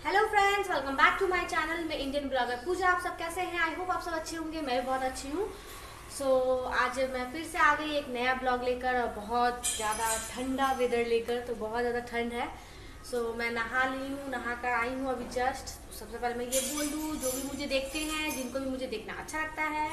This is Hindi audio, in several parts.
Hello friends, welcome back to my channel. मैं इंडियन ब्लॉगर पूजा। आप सब कैसे हैं? आई होप आप सब अच्छे होंगे। मैं भी बहुत अच्छी हूँ। आज मैं फिर से आ गई एक नया ब्लॉग लेकर और बहुत ज़्यादा ठंडा वेदर लेकर। तो बहुत ज़्यादा ठंड है। मैं नहा ली हूँ, नहा कर आई हूँ अभी जस्ट। सबसे पहले मैं ये बोल दूँ, जो भी मुझे देखते हैं, जिनको भी मुझे देखना अच्छा लगता है,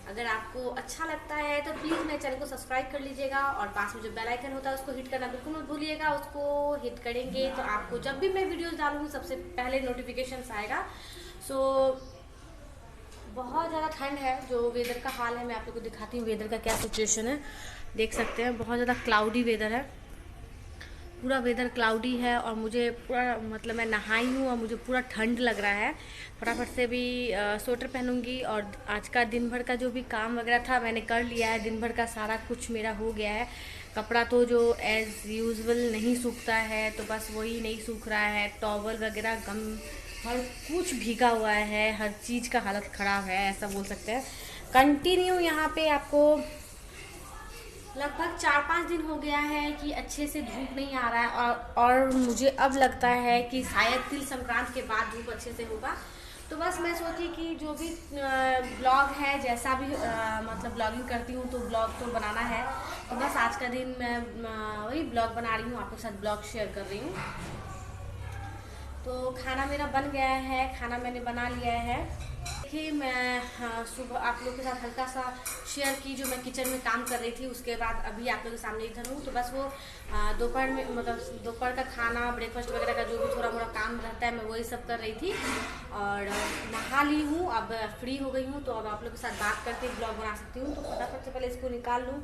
अगर आपको अच्छा लगता है तो प्लीज़ मेरे चैनल को सब्सक्राइब कर लीजिएगा और पास में जो बेल आइकन होता है उसको हिट करना बिल्कुल मत भूलिएगा। उसको हिट करेंगे तो आपको जब भी मैं वीडियोस डालूंगी सबसे पहले नोटिफिकेशन आएगा। सो बहुत ज़्यादा ठंड है। जो वेदर का हाल है मैं आप लोग को दिखाती हूँ वेदर का क्या सिचुएशन है। देख सकते हैं बहुत ज़्यादा क्लाउडी वेदर है। पूरा वेदर क्लाउडी है और मुझे पूरा मतलब मैं नहाई हूँ और मुझे पूरा ठंड लग रहा है। फटाफट से भी स्वेटर पहनूंगी। और आज का दिन भर का जो भी काम वगैरह था मैंने कर लिया है। दिन भर का सारा कुछ मेरा हो गया है। कपड़ा तो जो एज़ यूजुअल नहीं सूखता है तो बस वही नहीं सूख रहा है। टॉवल वगैरह गम हर कुछ भीगा हुआ है। हर चीज़ का हालत ख़राब है, ऐसा बोल सकते हैं। कंटिन्यू यहाँ पे आपको लगभग 4-5 दिन हो गया है कि अच्छे से धूप नहीं आ रहा है। और मुझे अब लगता है कि शायद तिल संक्रांत के बाद धूप अच्छे से होगा। तो बस मैं सोची कि जो भी ब्लॉग है, जैसा भी मतलब ब्लॉगिंग करती हूँ तो ब्लॉग तो बनाना है। तो बस आज का दिन मैं वही ब्लॉग बना रही हूँ, आपके साथ ब्लॉग शेयर कर रही हूँ। तो खाना मेरा बन गया है, खाना मैंने बना लिया है। देखिए मैं सुबह आप लोगों के साथ हल्का सा शेयर की जो मैं किचन में काम कर रही थी। उसके बाद अभी आप लोगों के सामने इधर हूँ। तो बस वो दोपहर में मतलब दोपहर का खाना ब्रेकफास्ट वगैरह का जो भी थोड़ा मोड़ा काम रहता है मैं वही सब कर रही थी। और नहा ली हूँ, अब फ्री हो गई हूँ। तो अब आप लोग के साथ बात करके ब्लॉग बना सकती हूँ। तो फटाफट से पहले इसको निकाल लूँ।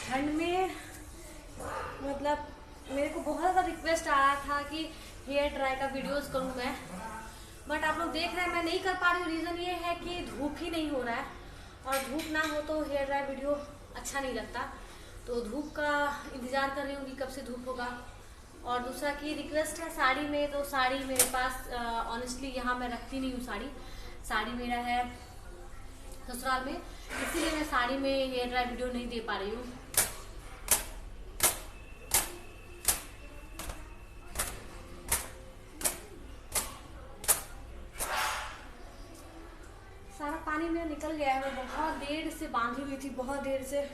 ठंड में मतलब मेरे को बहुत ज़्यादा रिक्वेस्ट आ रहा था कि हेयर ड्राई का वीडियोस करूँ मैं। बट आप लोग देख रहे हैं मैं नहीं कर पा रही हूँ। रीज़न ये है कि धूप ही नहीं हो रहा है और धूप ना हो तो हेयर ड्राई वीडियो अच्छा नहीं लगता। तो धूप का इंतज़ार कर रही हूँ कि कब से धूप होगा। और दूसरा की रिक्वेस्ट है साड़ी में। तो साड़ी मेरे पास ऑनेस्टली यहाँ मैं रखती नहीं हूँ साड़ी। साड़ी मेरा है ससुराल में, इसीलिए मैं साड़ी में हेयर ड्राई वीडियो नहीं दे पा रही हूँ। सारा पानी मेरा निकल गया है। मैं बहुत देर से बांधी हुई थी, बहुत देर से।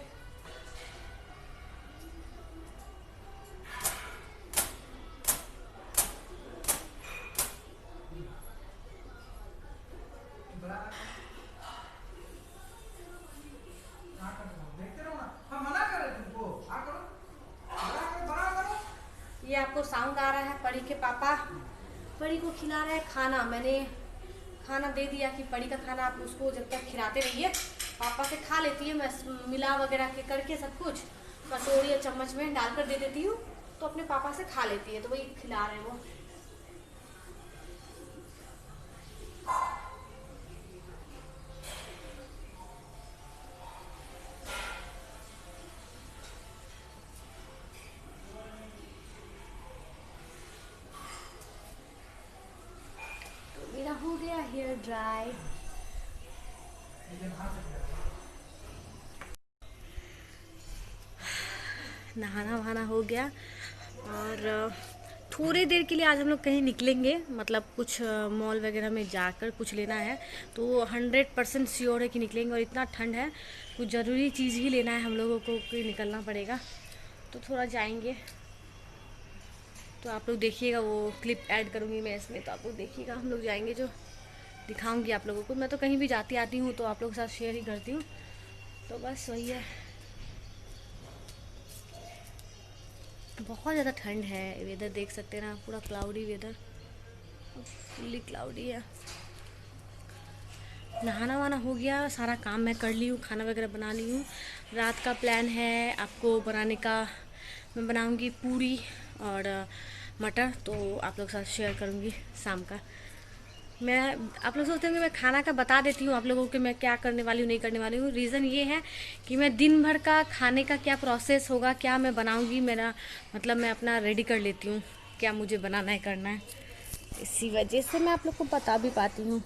ये आपको साउंड आ रहा है परी के पापा परी को खिला रहे हैं खाना। मैंने खाना दे दिया कि परी का खाना आप उसको जब तक खिलाते रहिए। पापा से खा लेती है, मैं मिला वगैरह के करके सब कुछ कटोरी या चम्मच में डाल कर दे देती हूँ तो अपने पापा से खा लेती है। तो वही खिला रहे हैं वो। तो मेरा हो गया हेयर ड्राई। नहाना वहाना हो गया और थोड़ी देर के लिए आज हम लोग कहीं निकलेंगे। मतलब कुछ मॉल वगैरह में जाकर कुछ लेना है। तो 100% श्योर है कि निकलेंगे। और इतना ठंड है कुछ ज़रूरी चीज़ ही लेना है हम लोगों को कि निकलना पड़ेगा। तो थोड़ा जाएंगे। तो आप लोग देखिएगा, वो क्लिप ऐड करूँगी मैं इसमें, तो आप लोग देखिएगा। हम लोग जाएंगे जो दिखाऊंगी आप लोगों को। मैं तो कहीं भी जाती आती हूँ तो आप लोगों के साथ शेयर ही करती हूँ, तो बस वही है। बहुत ज़्यादा ठंड है, वेदर देख सकते हैं ना, पूरा क्लाउडी वेदर, फुल्ली क्लाउडी है। नहाना वाना हो गया, सारा काम मैं कर ली हूँ, खाना वगैरह बना ली हूँ। रात का प्लान है आपको बनाने का, मैं बनाऊँगी पूरी और मटर, तो आप लोग के साथ शेयर करूँगी शाम का। मैं आप लोग सोचते होंगे मैं खाना का बता देती हूँ आप लोगों को मैं क्या करने वाली हूँ, नहीं करने वाली हूँ। रीज़न ये है कि मैं दिन भर का खाने का क्या प्रोसेस होगा, क्या मैं बनाऊँगी, मेरा मतलब मैं अपना रेडी कर लेती हूँ क्या मुझे बनाना है, करना है, इसी वजह से मैं आप लोग को बता भी पाती हूँ।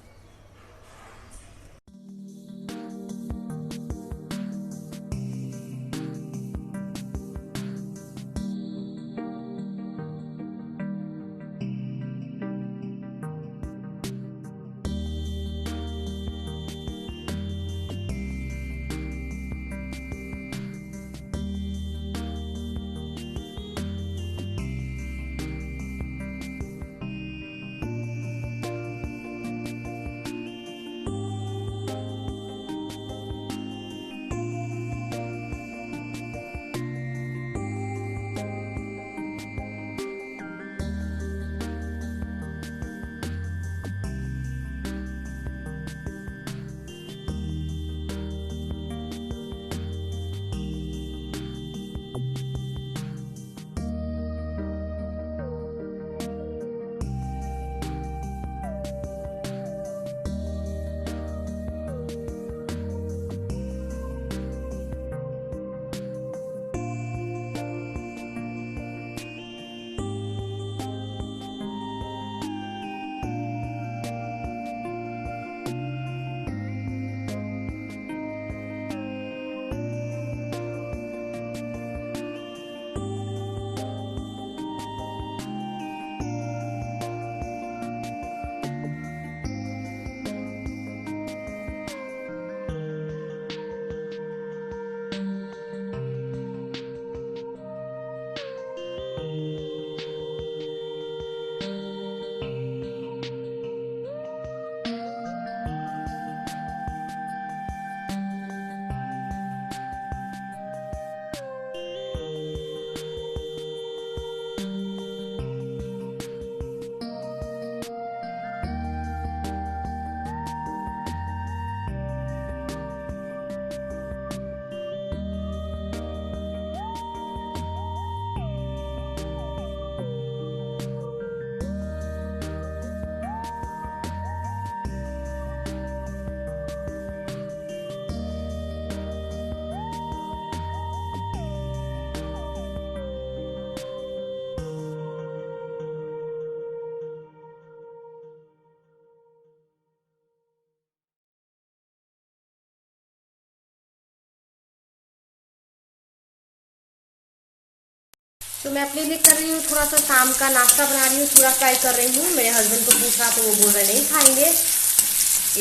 तो मैं अपने लिए कर रही हूँ थोड़ा सा शाम का नाश्ता बना रही हूँ, चूड़ा फ्राई कर रही हूँ। मेरे हस्बैंड को पूछा तो वो बोल रहे नहीं खाएंगे,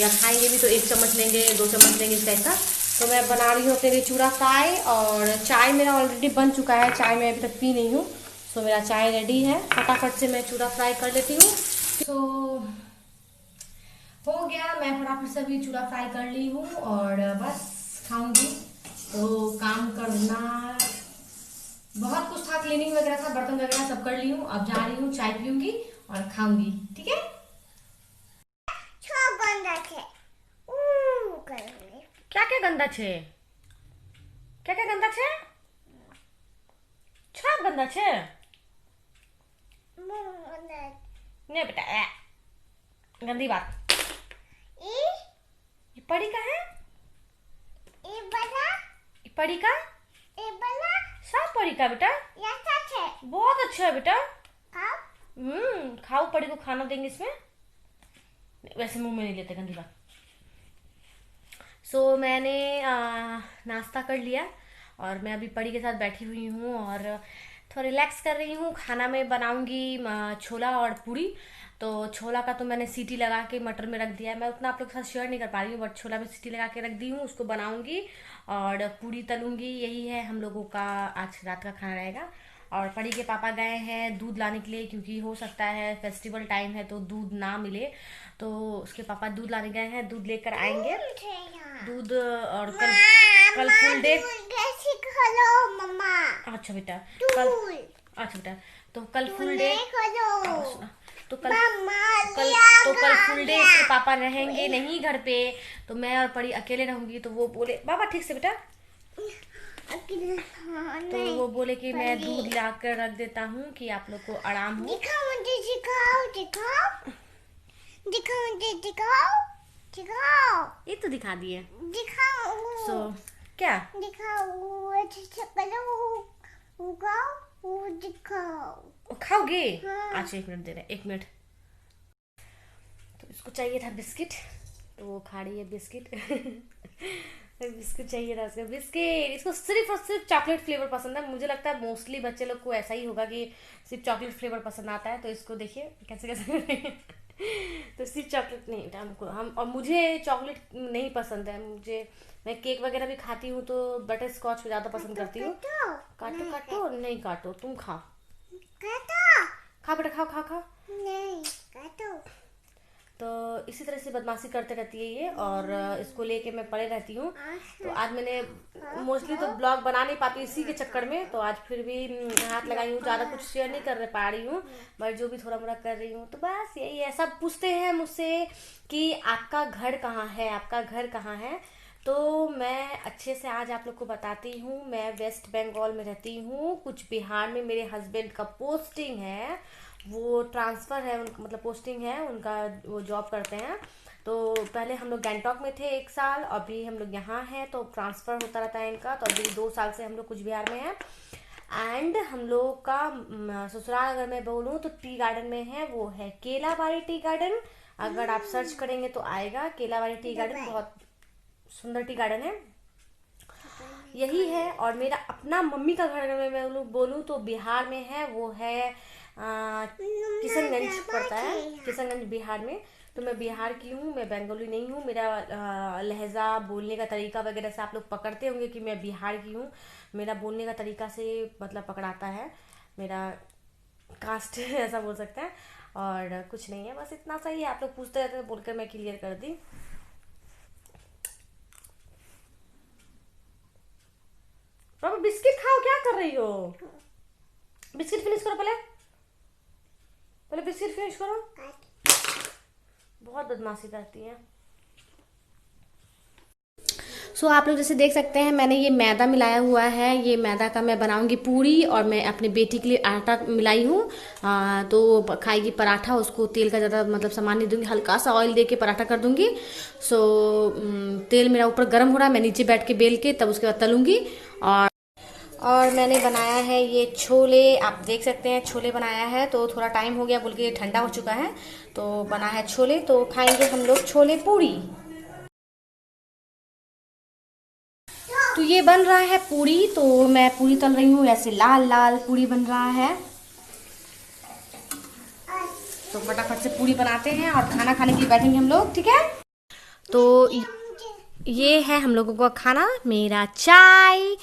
या खाएंगे भी तो 1 चम्मच लेंगे, 2 चम्मच लेंगे, इस टाइप का। तो मैं बना रही हूँ अपने लिए चूड़ा फ्राई, और चाय मेरा ऑलरेडी बन चुका है, चाय मैं अभी तक पी नहीं हूँ। तो मेरा चाय रेडी है, फटाफट से मैं चूड़ा फ्राई कर लेती हूँ। तो हो गया, मैं फटाफट से अभी चूड़ा फ्राई कर ली हूँ और बस खाऊंगी। तो काम करना बहुत कुछ था, क्लीनिंग वगैरह था, बर्तन वगैरह सब कर ली हूँ। अब जा रही हूँ, चाय पीऊंगी और खाऊंगी, ठीक है। क्या क्या गंदा छे, क्या क्या गंदा छे, छा गंदा छे नहीं बेटा, गंदी बात। ये पड़ी का है, ये पड़ी का सब पड़ी का बेटा, बहुत अच्छा है बेटा। खाओ, पड़ी को खाना देंगे इसमें, वैसे मुंह में नहीं लेते, गंदी बात। सो मैंने नाश्ता कर लिया और मैं अभी पड़ी के साथ बैठी हुई हूँ और थोड़ा रिलैक्स कर रही हूँ। खाना में बनाऊंगी छोला और पूरी। तो छोला का तो मैंने सीटी लगा के मटर में रख दिया है, मैं उतना आप लोग के साथ शेयर नहीं कर पा रही हूँ, बट छोला में सीटी लगा के रख दी हूँ, उसको बनाऊंगी और पूरी तलूंगी। यही है हम लोगों का आज रात का खाना रहेगा। और परी के पापा गए हैं दूध लाने के लिए, क्योंकि हो सकता है फेस्टिवल टाइम है तो दूध ना मिले, तो उसके पापा दूध लाने गए हैं, दूध लेकर आएंगे। दूध और कल फुल डे। अच्छा बेटा, कल अच्छा बेटा, तो कल फुल डे, तो कल फुल डे इसके पापा रहेंगे नहीं घर पे, तो मैं और परी अकेले रहूंगी। तो वो बोले बाबा ठीक से बेटा, तो वो बोले कि मैं दूध ला कर रख देता हूँ कि आप लोग को आराम हो। दिखाओ ये तो दिखा दिए। सो क्या खाओगे? अच्छा 1 मिनट दे रहे, 1 मिनट। तो इसको चाहिए था बिस्किट, तो वो खा रही है बिस्किट। बिस्किट चाहिए था उसको, बिस्किट। इसको सिर्फ और सिर्फ चॉकलेट फ्लेवर पसंद है। मुझे लगता है मोस्टली बच्चे लोग को ऐसा ही होगा कि सिर्फ चॉकलेट फ्लेवर पसंद आता है। तो इसको देखिए कैसे कैसे तो सिर्फ चॉकलेट नहीं हमको, हम और मुझे चॉकलेट नहीं पसंद है। मैं केक वगैरह भी खाती हूँ तो बटर स्कॉच को ज्यादा पसंद करती हूँ। काटो काटो नहीं काटो, तुम खाओ, खा बेटा, खाओ खाओ खाओ। नहीं काटो। तो इसी तरह से बदमाशी करते रहती है ये, और इसको लेके मैं पड़े रहती हूँ। तो आज मैंने मोस्टली तो ब्लॉग बना नहीं पाती इसी के चक्कर में, तो आज फिर भी हाथ लगाई हूँ। ज़्यादा कुछ शेयर नहीं कर पा रही हूँ, बट जो भी थोड़ा मोड़ा कर रही हूँ। तो बस यही है। सब पूछते हैं मुझसे कि आपका घर कहाँ है, आपका घर कहाँ है। तो मैं अच्छे से आज आप लोग को बताती हूँ। मैं वेस्ट बंगाल में रहती हूँ, कुछ बिहार में। मेरे हस्बैंड का पोस्टिंग है, वो ट्रांसफ़र है मतलब पोस्टिंग है उनका, वो जॉब करते हैं। तो पहले हम लोग गैंगटॉक में थे 1 साल, अभी हम लोग यहाँ हैं, तो ट्रांसफ़र होता रहता है इनका। तो अभी 2 साल से हम लोग कुछ बिहार में हैं। एंड हम लोग का ससुराल अगर मैं बोलूँ तो टी गार्डन में है, वो है केलाबाड़ी टी गार्डन। अगर आप सर्च करेंगे तो आएगा केलाबाड़ी टी गार्डन, बहुत सुंदर टी गार्डन है, यही है। और मेरा अपना मम्मी का घर अगर मैं बोलूँ तो बिहार में है, वो है किशनगंज पड़ता है, किशनगंज बिहार में। तो मैं बिहार की हूँ, मैं बंगाली नहीं हूँ। मेरा लहजा बोलने का तरीका वगैरह से आप लोग पकड़ते होंगे कि मैं बिहार की हूँ। मेरा बोलने का तरीका से मतलब पकड़ाता है, मेरा कास्ट ऐसा बोल सकते हैं। और कुछ नहीं है, बस इतना सा ही है। आप लोग पूछते रहते हैं, बोलकर मैं क्लियर कर दी। पापा बिस्किट खाओ, क्या कर रही हो? बिस्किट फिनिश करो, पहले बिस्किट फिनिश करो। बहुत बदमाशी करती है। सो आप लोग जैसे देख सकते हैं, मैंने ये मैदा मिलाया हुआ है। ये मैदा का मैं बनाऊंगी पूरी, और मैं अपने बेटी के लिए आटा मिलाई हूँ। तो खाएगी पराठा, उसको तेल का ज़्यादा मतलब सामान नहीं दूंगी, हल्का सा ऑयल दे के पराठा कर दूंगी। सो तेल मेरा ऊपर गर्म हो रहा है, मैं नीचे बैठ के बेल के तब उसके बाद तलूंगी। और मैंने बनाया है ये छोले, आप देख सकते हैं छोले बनाया है। तो थोड़ा टाइम हो गया बोल के ठंडा हो चुका है, तो बना है छोले। तो खाएंगे हम लोग छोले पूरी। तो ये बन रहा है पूरी, तो मैं पूरी तल रही हूँ, ऐसे लाल लाल पूरी बन रहा है। तो फटाफट से पूरी बनाते हैं और खाना खाने के लिए बैठेंगे हम लोग, ठीक है। तो ये है हम लोगों का खाना, मेरा चाय,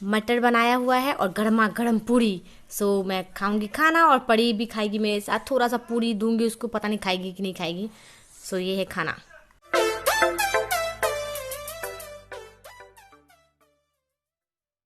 मटर बनाया हुआ है और गर्मा गर्म पूरी। सो मैं खाऊंगी खाना, और परी भी खाएगी मेरे साथ। थोड़ा सा पूरी दूंगी उसको, पता नहीं खाएगी कि नहीं खाएगी। सो ये है खाना।